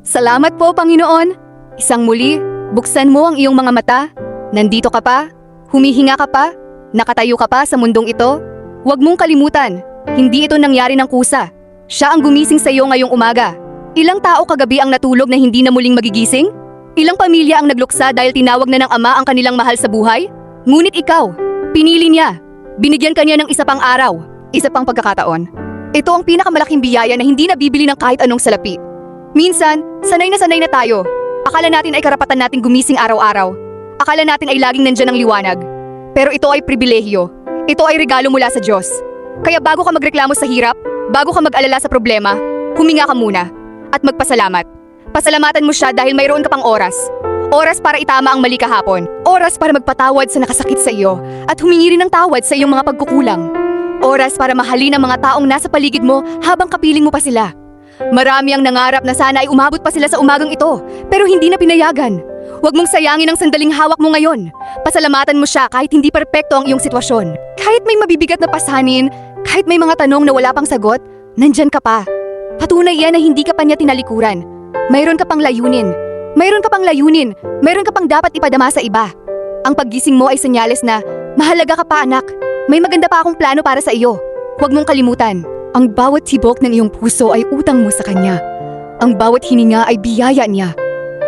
Salamat po, Panginoon. Isang muli, buksan mo ang iyong mga mata. Nandito ka pa? Humihinga ka pa? Nakatayo ka pa sa mundong ito? Huwag mong kalimutan, hindi ito nangyari ng kusa. Siya ang gumising sa iyo ngayong umaga. Ilang tao kagabi ang natulog na hindi na muling magigising? Ilang pamilya ang nagluksa dahil tinawag na ng Ama ang kanilang mahal sa buhay? Ngunit ikaw, pinili niya. Binigyan ka niya ng isa pang araw, isa pang pagkakataon. Ito ang pinakamalaking biyaya na hindi nabibili ng kahit anong salapi. Minsan, sanay na tayo. Akala natin ay karapatan nating gumising araw-araw. Akala natin ay laging nandyan ang liwanag. Pero ito ay pribilehiyo. Ito ay regalo mula sa Diyos. Kaya bago ka magreklamo sa hirap, bago ka mag-alala sa problema, huminga ka muna at magpasalamat. Pasalamatan mo siya dahil mayroon ka pang oras. Oras para itama ang mali kahapon. Oras para magpatawad sa nakasakit sa iyo at humingi rin ng tawad sa iyong mga pagkukulang. Oras para mahalin ang mga taong nasa paligid mo habang kapiling mo pa sila. Marami ang nangarap na sana ay umabot pa sila sa umagang ito, pero hindi na pinayagan. Huwag mong sayangin ang sandaling hawak mo ngayon. Pasalamatan mo siya kahit hindi perpekto ang iyong sitwasyon. Kahit may mabibigat na pasanin, kahit may mga tanong na wala pang sagot, nandyan ka pa. Patunay yan na hindi ka pa niya tinalikuran. Mayroon ka pang layunin. Mayroon ka pang layunin. Mayroon ka pang dapat ipadama sa iba. Ang paggising mo ay senyales na mahalaga ka pa, anak. May maganda pa akong plano para sa iyo. Huwag mong kalimutan. Ang bawat tibok ng iyong puso ay utang mo sa kanya. Ang bawat hininga ay biyaya niya.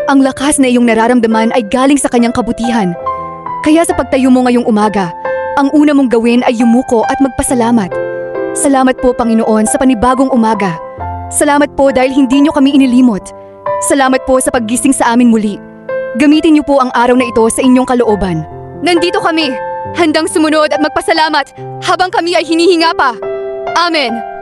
Ang lakas na iyong nararamdaman ay galing sa kanyang kabutihan. Kaya sa pagtayo mo ngayong umaga, ang una mong gawin ay yumuko at magpasalamat. Salamat po, Panginoon, sa panibagong umaga. Salamat po dahil hindi niyo kami inilimot. Salamat po sa paggising sa amin muli. Gamitin niyo po ang araw na ito sa inyong kalooban. Nandito kami, handang sumunod at magpasalamat habang kami ay hinihinga pa. Amen.